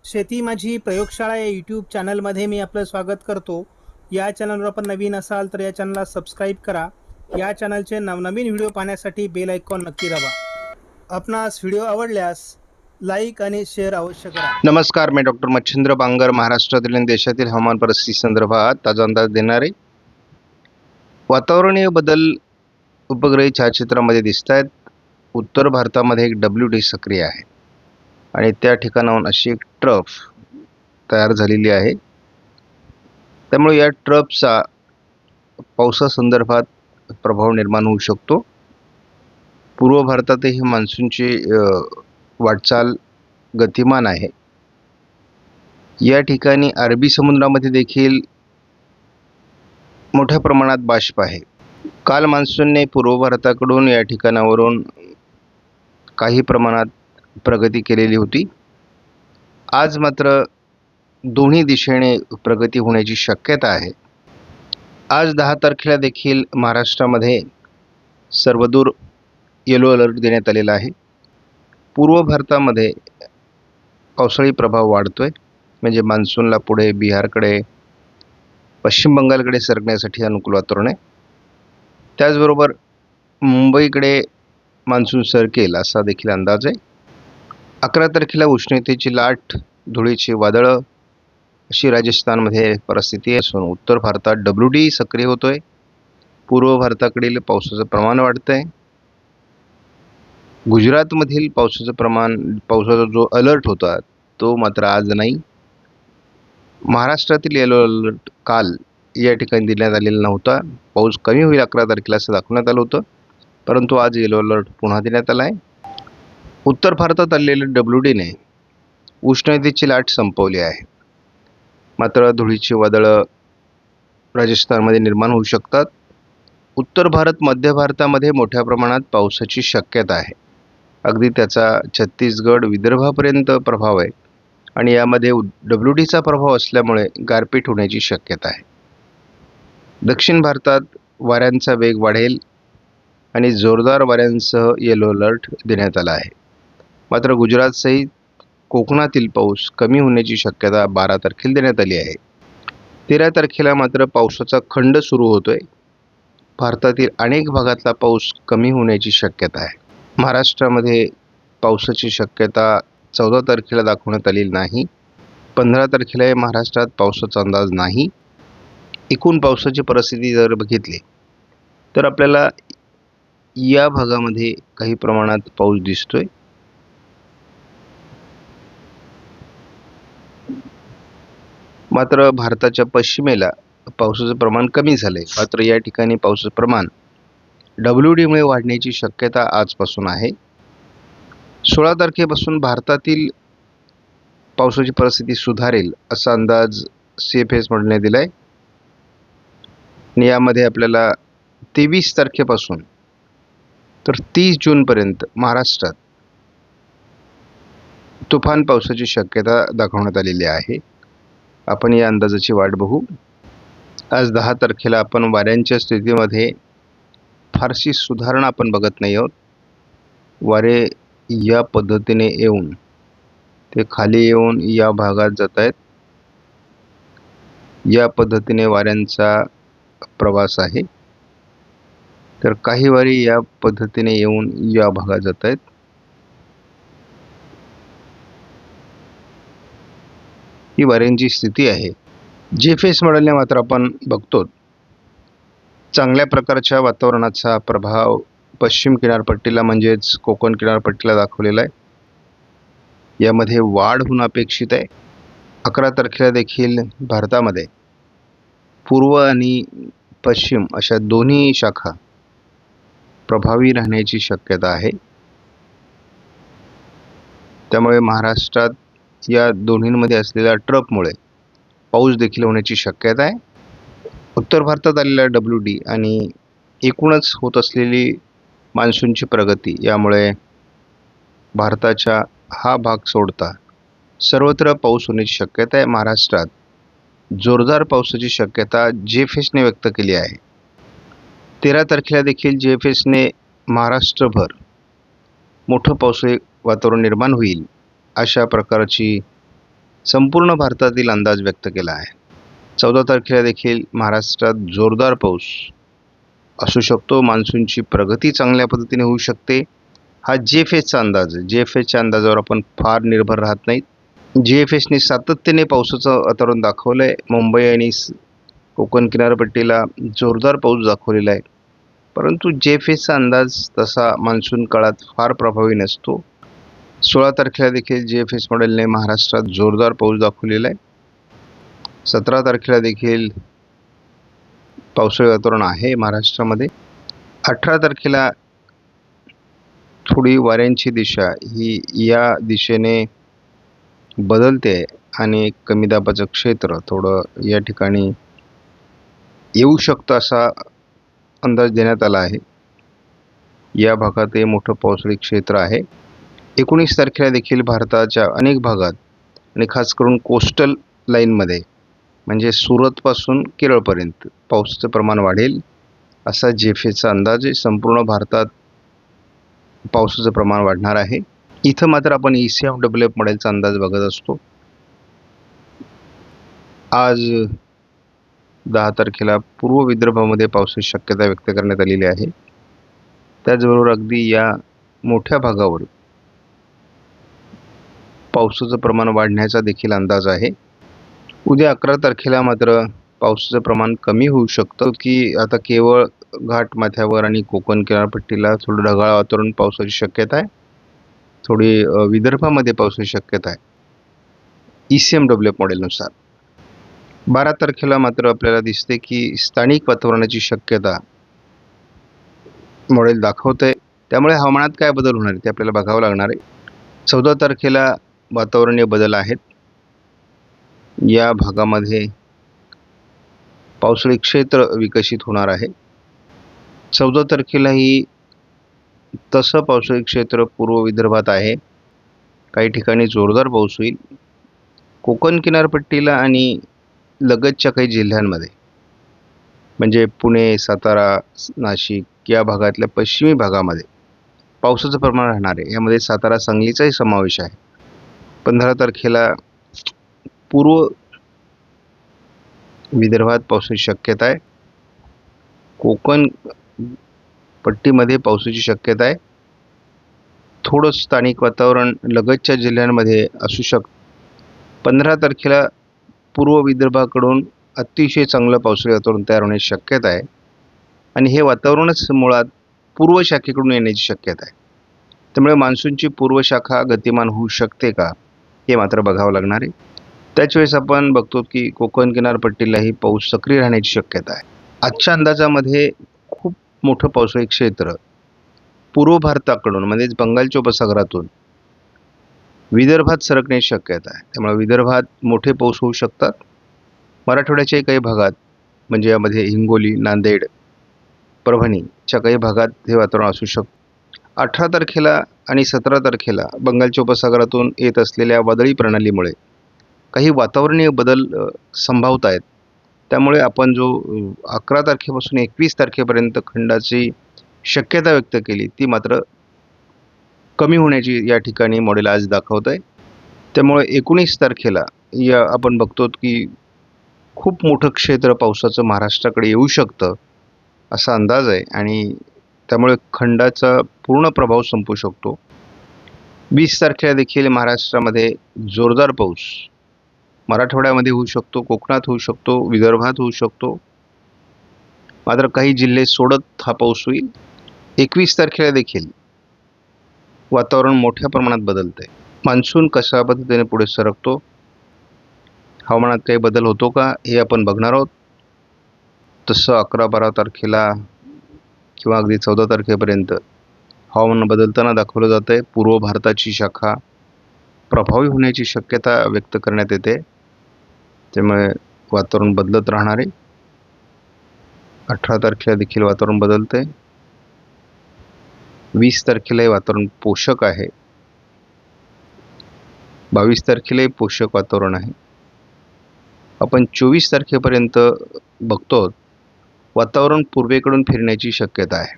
शेती माझी प्रयोगशाळा या यूट्यूब चॅनलमध्ये मी आपलं स्वागत करतो. या चॅनलवर आपण नवीन असाल तर या चॅनलला सबस्क्राईब करा. या चॅनलचे नवनवीन व्हिडिओ पाहण्यासाठी बेल आयकॉन नक्की दाबा. आपणास व्हिडिओ आवडल्यास लाईक आणि शेअर अवश्य करा. नमस्कार, मी डॉक्टर मच्छिंद्र बांगर महाराष्ट्रातील आणि देशातील हवामान परिस्थिती संदर्भात ताजा अंदाज देणार आहे. वातावरणीय बदल उपग्रही छायाचित्रामध्ये दिसत आहेत. उत्तर भारतामध्ये एक WD सक्रिय आहे आणि त्या ठिकाणाहून अशी एक ट्रफ तयार झालेली आहे. त्यामुळे या ट्रफचा पावसासंदर्भात प्रभाव निर्माण होऊ शकतो. पूर्व भारतातही मान्सूनची वाटचाल गतिमान आहे. या ठिकाणी अरबी समुद्रामध्ये देखील मोठ्या प्रमाणात बाष्प आहे. काल मान्सूनने पूर्व भारताकडून या ठिकाणावरून काही प्रमाणात प्रगती केलेली होती. आज मात्र दोन्ही दिशेने प्रगती होण्याची शक्यता आहे. आज 10 तारखेला देखील महाराष्ट्रामध्ये सर्वदूर येलो अलर्ट देण्यात आलेला आहे. पूर्व भारतामध्ये पावसाळी प्रभाव वाढतोय, म्हणजे मान्सूनला पुढे बिहारकडे, पश्चिम बंगालकडे सरकण्यासाठी अनुकूल वातावरण आहे. त्याचबरोबर मुंबईकडे मान्सून सरकेल असा देखील अंदाज आहे. 11 तारखेला उष्णतेची लाट, धुळीची वादळं अशी राजस्थानमध्ये परिस्थिती असून उत्तर भारतात WD सक्रिय होतोय. पूर्व भारताकडील पावसाचं प्रमाण वाढतंय. गुजरातमधील पावसाचा जो अलर्ट होता तो मात्र आज नाही. महाराष्ट्रातील येलो अलर्ट काल या ठिकाणी देण्यात आलेला नव्हता. पाऊस कमी होईल 11 तारखेला असं दाखवण्यात आलं होतं, परंतु आज येलो अलर्ट पुन्हा देण्यात आला आहे. उत्तर भारतात आलेल्या WDने उष्णतेची लाट संपवली आहे. मात्र धुळीची वादळं राजस्थानमध्ये निर्माण होऊ शकतात. उत्तर भारत, मध्य भारतामध्ये मोठ्या प्रमाणात पावसाची शक्यता आहे. अगदी त्याचा छत्तीसगड, विदर्भापर्यंत प्रभाव आहे आणि यामध्ये WDचा प्रभाव असल्यामुळे गारपीट होण्याची शक्यता आहे. दक्षिण भारतात वाऱ्यांचा वेग वाढेल आणि जोरदार वाऱ्यांसह येलो अलर्ट देण्यात आला आहे. मात्र गुजरातसहित कोकणातील पाऊस कमी होण्याची शक्यता 12 तारखेला देण्यात आली आहे. 13 तारखेला मात्र पावसाचा खंड सुरू होतोय. भारतातील अनेक भागातला पाऊस कमी होण्याची शक्यता आहे. महाराष्ट्रामध्ये पावसाची शक्यता 14 तारखेला दाखवण्यात आलेली नाही. 15 तारखेला महाराष्ट्रात पावसाचा अंदाज नाही. एकूण पावसाची परिस्थिती जर बघितली तर आपल्याला या भागामध्ये काही प्रमाणात पाऊस दिसतोय. मात्र भारताच्या पश्चिमेला पावसाचं प्रमाण कमी झालंय. मात्र या ठिकाणी पावसाचं प्रमाण WDमुळे वाढण्याची शक्यता आजपासून आहे. 16 तारखेपासून भारतातील पावसाची परिस्थिती सुधारेल असा अंदाज CFS मंडळाने दिलाय. यामध्ये आपल्याला 23 तारखेपासून तर 30 जूनपर्यंत महाराष्ट्रात तुफान पावसाची शक्यता दाखवण्यात आलेली आहे. आपण या अंदाजाची वाट बघू. आज 10 तारखेला आपण वाऱ्यांच्या स्थितीमध्ये फारशी सुधारणा आपण बघत नाही आहोत. वारे या पद्धतीने येऊन ते खाली येऊन या भागात जात आहेत. या पद्धतीने वाऱ्यांचा प्रवास आहे. तर काही वारे या पद्धतीने येऊन या भागात जात आहेत. ही वाऱ्यांची स्थिती आहे. GFS मॉडेलने मात्र आपण बघतो चांगल्या प्रकारच्या वातावरणाचा प्रभाव पश्चिम किनारपट्टीला म्हणजेच कोकण किनारपट्टीला दाखवलेला आहे. यामध्ये वाढ होणं अपेक्षित आहे. 11 तारखेला देखील भारतामध्ये पूर्व आणि पश्चिम अशा दोन्ही शाखा प्रभावी राहण्याची शक्यता आहे. त्यामुळे महाराष्ट्रात या दोन्हींमध्ये असलेल्या ट्रफमुळे पाऊस देखील होण्याची शक्यता आहे. उत्तर भारतात आलेला WD आणि एकूणच होत असलेली मान्सूनची प्रगती यामुळे भारताच्या हा भाग सोडता सर्वत्र पाऊस होण्याची शक्यता आहे. महाराष्ट्रात जोरदार पावसाची शक्यता GFSने व्यक्त केली आहे. 13 तारखेला देखील GFSने महाराष्ट्रभर मोठं पावसाळी वातावरण निर्माण होईल अशा प्रकारची संपूर्ण भारतातील अंदाज व्यक्त केला आहे. 14 तारखेला देखील महाराष्ट्रात जोरदार पाऊस असू शकतो. मान्सूनची प्रगती चांगल्या पद्धतीने होऊ शकते. हा GFSचा अंदाज आहे. GFSच्या अंदाजावर आपण फार निर्भर राहत नाहीत. GFSने सातत्याने पावसाचं वातावरण दाखवलं आहे. मुंबई आणि कोकण किनारपट्टीला जोरदार पाऊस दाखवलेला आहे. परंतु GFSचा अंदाज तसा मान्सून काळात फार प्रभावी नसतो. 16 तारखेला देखील GFS मॉडेलने महाराष्ट्रात जोरदार पाऊस दाखवलेला आहे. 17 तारखेला देखील पावसाळी वातावरण आहे महाराष्ट्रामध्ये. 18 तारखेला थोडी वाऱ्यांची दिशा ही या दिशेने बदलते आणि कमी दाबाचं क्षेत्र थोडं या ठिकाणी येऊ शकतं असा अंदाज देण्यात आला आहे. या भागात हे मोठं पावसाळी क्षेत्र आहे. 19 तारखेला देखील भारताच्या अनेक भागात आणि खास करून कोस्टल लाईनमध्ये म्हणजे सुरतपासून केरळपर्यंत पावसाचं प्रमाण वाढेल असा GFSचा अंदाज आहे. संपूर्ण भारतात पावसाचं प्रमाण वाढणार आहे. इथं मात्र आपण ECMWF मॉडेलचा अंदाज बघत असतो. आज 10 तारखेला पूर्व विदर्भामध्ये पावसाची शक्यता व्यक्त करण्यात आलेली आहे. त्याचबरोबर अगदी या मोठ्या भागावर पावसाचं प्रमाण वाढण्याचा देखील अंदाज आहे. उद्या 11 तारखेला मात्र पावसाचं प्रमाण कमी होऊ शकतं की आता केवळ घाटमाथ्यावर आणि कोकण किनारपट्टीला थोडं ढगाळ वातावरण पावसाची शक्यता आहे. थोडी विदर्भामध्ये पावसाची शक्यता आहे ECMWF मॉडेलनुसार. 12 तारखेला मात्र आपल्याला दिसते की स्थानिक वातावरणाची शक्यता मॉडेल दाखवत आहे. त्यामुळे हवामानात काय बदल होणार आहे ते आपल्याला बघावं लागणार आहे. 14 तारखेला वातावरणीय बदल आहेत. या भागामध्ये पावसाळी क्षेत्र विकसित होणार आहे. 14 तारखेलाही तसं पावसाळी क्षेत्र पूर्व विदर्भात आहे. काही ठिकाणी जोरदार पाऊस होईल. कोकण किनारपट्टीला आणि लगतच्या काही जिल्ह्यांमध्ये म्हणजे पुणे, सातारा, नाशिक या भागातल्या पश्चिमी भागामध्ये पावसाचं प्रमाण राहणार आहे. यामध्ये सातारा, सांगलीचाही समावेश आहे. 15 तारखेला पूर्व विदर्भात पावसाची शक्यता आहे. कोकण पट्टीमध्ये पावसाची शक्यता आहे. थोडं स्थानिक वातावरण लगतच्या जिल्ह्यांमध्ये असू शकतं. 15 तारखेला पूर्व विदर्भाकडून अतिशय चांगलं पावसाळी वातावरण तयार होण्याची शक्यता आहे आणि हे वातावरणच मुळात पूर्व शाखेकडून येण्याची शक्यता आहे. त्यामुळे मान्सूनची पूर्व शाखा गतिमान होऊ शकते का हे मात्र बघावं लागणार आहे. त्याच वेळेस आपण बघतो की कोकण किनारपट्टीलाही पाऊस सक्रिय राहण्याची शक्यता आहे. आजच्या अंदाजामध्ये खूप मोठं पावसाळी क्षेत्र पूर्व भारताकडून म्हणजेच बंगालच्या उपसागरातून विदर्भात सरकण्याची शक्यता आहे. त्यामुळे विदर्भात मोठे पाऊस होऊ शकतात. मराठवाड्याच्याही काही भागात म्हणजे यामध्ये हिंगोली, नांदेड, परभणीच्या काही भागात हे वातावरण असू शकतं. 18 तारखेला आणि 17 तारखेला बंगालच्या उपसागरातून येत असलेल्या वादळी प्रणालीमुळे काही वातावरणीय बदल संभावत आहेत. त्यामुळे आपण जो 11 तारखेपासून 21 तारखेपर्यंत खंडाची शक्यता व्यक्त केली ती मात्र कमी होण्याची या ठिकाणी मॉडेल आज दाखवत आहे. त्यामुळे 19 तारखेला या आपण बघतो की खूप मोठं क्षेत्र पावसाचं महाराष्ट्राकडे येऊ शकतं असा अंदाज आहे आणि त्यामुळे खंडाचा पूर्ण प्रभाव संपू शकतो. 20 तारखेला देखील महाराष्ट्रामध्ये जोरदार पाऊस मराठवाड्यामध्ये होऊ शकतो, कोकणात होऊ शकतो, विदर्भात होऊ शकतो. मात्र काही जिल्हे सोडत हा पाऊस होईल. 21 तारखेला देखील वातावरण मोठ्या प्रमाणात बदलतंय. मान्सून कशा पद्धतीने पुढे सरकतो, हवामानात काही बदल होतो का हे आपण बघणार आहोत. तसं 11-12 तारखेला किंवा अगदी 14 तारखेपर्यंत हवामान बदलताना दाखवलं जातं आहे. पूर्व भारताची शाखा प्रभावी होण्याची शक्यता व्यक्त करण्यात येते. त्यामुळे वातावरण बदलत राहणार आहे. 18 तारखेला देखील वातावरण बदलतं आहे. 20 तारखेलाही वातावरण पोषक आहे. 22 तारखेलाही पोषक वातावरण आहे. आपण 24 तारखेपर्यंत बघतो वातावरण पूर्वेकडून फिरण्याची शक्यता आहे.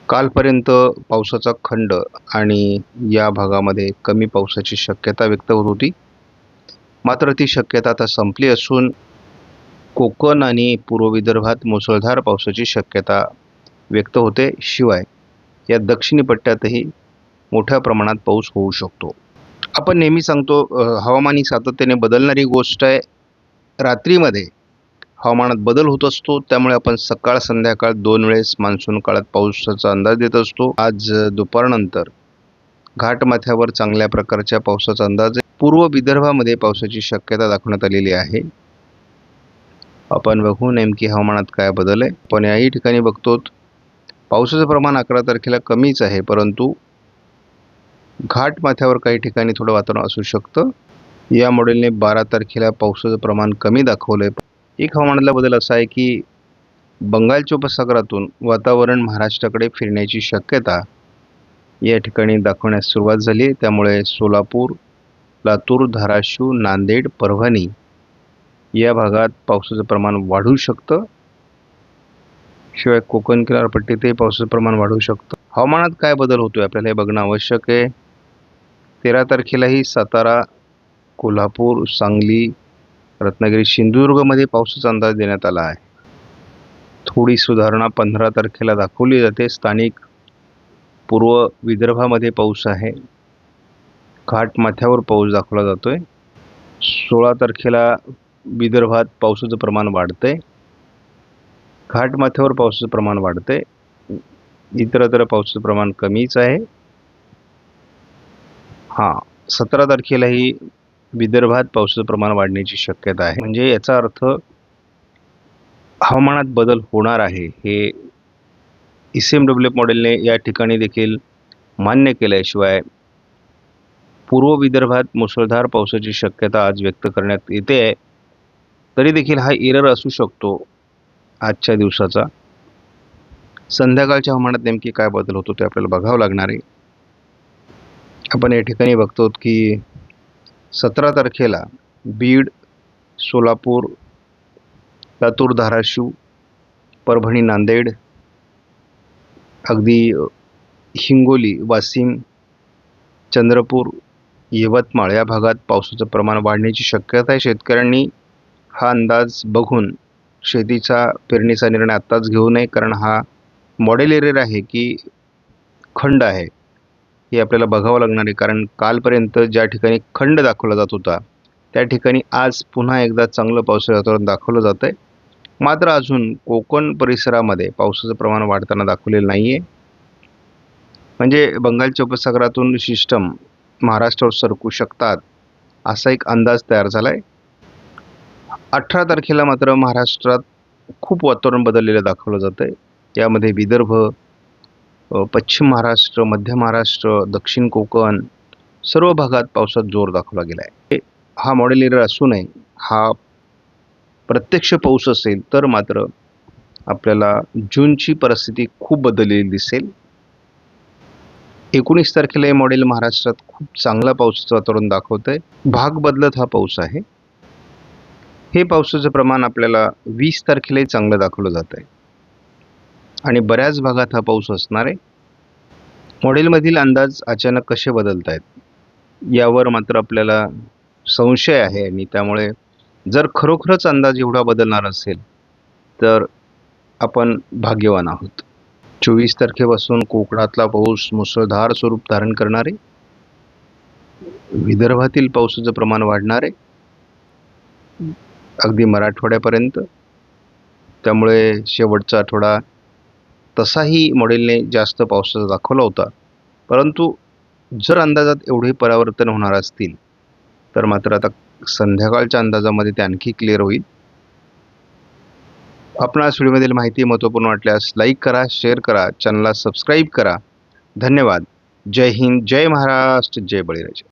कालपर्यंत पावसाचा खंड आणि या भागामध्ये कमी पावसाची शक्यता व्यक्त होत होती. मात्र ती शक्यता आता संपली असून कोकण आणि पूर्व विदर्भात मुसळधार पावसाची शक्यता व्यक्त होते. शिवाय या दक्षिणी पट्ट्यातही मोठ्या प्रमाणात पाऊस होऊ शकतो. आपण नेहमी सांगतो हवामान ही सातत्याने बदलणारी गोष्ट आहे. रात्रीमध्ये हवामानात बदल होत असतो, त्यामुळे आपण सकाळ संध्याकाळ 2 वेळेस मान्सून काळात पावसाचा अंदाज देत असतो. आज दुपारनंतर घाटमाथ्यावर चांगल्या प्रकारच्या पावसाचा अंदाज आहे. पूर्व विदर्भामध्ये पावसाची शक्यता दाखवण्यात आलेली आहे. आपण बघू नेमकी हवामानात काय बदल आहे. पण याही ठिकाणी बघतो पावसाचं प्रमाण 11 तारखेला कमीच आहे, परंतु घाटमाथ्यावर काही ठिकाणी थोडं वातावरण असू शकतं. या मॉडेलने 12 तारखेला पावसाचं प्रमाण कमी दाखवलं आहे. एक हवामानातला बदल असा आहे की बंगालच्या उपसागरातून वातावरण महाराष्ट्राकडे फिरण्याची शक्यता या ठिकाणी दाखवण्यास सुरुवात झाली. त्यामुळे सोलापूर, लातूर, धाराशिव, नांदेड, परभणी या भागात पावसाचं प्रमाण वाढू शकतं. शिवाय कोकण किनारपट्टीतही पावसाचं प्रमाण वाढू शकतं. हवामानात काय बदल होतोय आपल्याला हे बघणं आवश्यक आहे. 13 तारखेलाही सातारा, कोल्हापूर, सांगली, रत्नागिरी, सिंधुदुर्गमध्ये पावसाचा अंदाज देण्यात आला आहे. थोडी सुधारणा 15 तारखेला दाखवली जाते. स्थानिक पूर्व विदर्भामध्ये पाऊस आहे. घाटमाथ्यावर पाऊस दाखवला जातोय. 16 तारखेला विदर्भात पावसाचं प्रमाण वाढतंय. घाटमाथ्यावर पावसाचं प्रमाण वाढतंय. इतरत्र पावसाचं प्रमाण कमीच आहे. 17 तारखेलाही विदर्भात पावसाचं प्रमाण वाढण्याची शक्यता आहे. म्हणजे याचा अर्थ हवामानात बदल होणार आहे हे ECMWF मॉडेलने या ठिकाणी देखील मान्य केल्याशिवाय पूर्व विदर्भात मुसळधार पावसाची शक्यता आज व्यक्त करण्यात येते आहे. तरी देखील हा एरर असू शकतो आजच्या दिवसाचा. संध्याकाळच्या हवामानात नेमकी काय बदल होतो ते आपल्याला बघावं लागणार आहे. आपण या ठिकाणी बघतो की 17 तारखेला बीड, सोलापूर, लातूर, धाराशिव, परभणी, नांदेड, अगदी हिंगोली, वाशिम, चंद्रपूर, यवतमाळ या भागात पावसाचं प्रमाण वाढण्याची शक्यता आहे. शेतकऱ्यांनी हा अंदाज बघून शेतीचा पेरणीचा निर्णय आत्ताच घेऊ नये, कारण हा मॉडेल एरर आहे की खंड आहे हे आपल्याला बघावं लागणार आहे. कारण कालपर्यंत ज्या ठिकाणी खंड दाखवला जात होता त्या ठिकाणी आज पुन्हा एकदा चांगलं पावसाचं वातावरण दाखवलं जात आहे. मात्र अजून कोकण परिसरामध्ये पावसाचं प्रमाण वाढताना दाखवलेलं नाही आहे. म्हणजे बंगालच्या उपसागरातून सिस्टम महाराष्ट्रावर सरकू शकतात असा एक अंदाज तयार झाला आहे. 18 तारखेला मात्र महाराष्ट्रात खूप वातावरण बदललेलं दाखवलं जातं आहे. यामध्ये विदर्भ, पश्चिम महाराष्ट्र, मध्य महाराष्ट्र, दक्षिण कोकण सर्व भागात पावसात जोर दाखवला गेला आहे. हा मॉडेल एरर असू नये. हा प्रत्यक्ष पाऊस असेल तर मात्र आपल्याला जूनची परिस्थिती खूप बदललेली दिसेल. 19 तारखेला हे मॉडेल महाराष्ट्रात खूप चांगला पावसाचं वातावरण दाखवत आहे. भाग बदलत हा पाऊस आहे. हे पावसाचं प्रमाण आपल्याला 20 तारखेलाही चांगलं दाखवलं जात आहे आणि बऱ्याच भागात हा पाऊस असणार आहे. मॉडेलमधील अंदाज अचानक कसे बदलत आहेत यावर मात्र आपल्याला संशय आहे आणि त्यामुळे जर खरोखरच अंदाज एवढा बदलणार असेल तर आपण भाग्यवान आहोत. 24 तारखेपासून कोकणातला पाऊस मुसळधार स्वरूप धारण करणार आहे. विदर्भातील पावसाचं प्रमाण वाढणार आहे अगदी मराठवाड्यापर्यंत. त्यामुळे शेवटचा आठवडा तसाही मॉडेलने जास्त पावसाचा दाखवला होता, परंतु जर अंदाजात एवढे परावर्तन होणार असतील तर मात्र आता संध्याकाळच्या अंदाजामध्ये ते आणखी क्लिअर होईल. आपणास व्हिडिओमधील माहिती महत्त्वपूर्ण वाटल्यास लाईक करा, शेअर करा, चॅनलला सबस्क्राईब करा. धन्यवाद. जय हिंद, जय महाराष्ट्र, जय बळीराजा.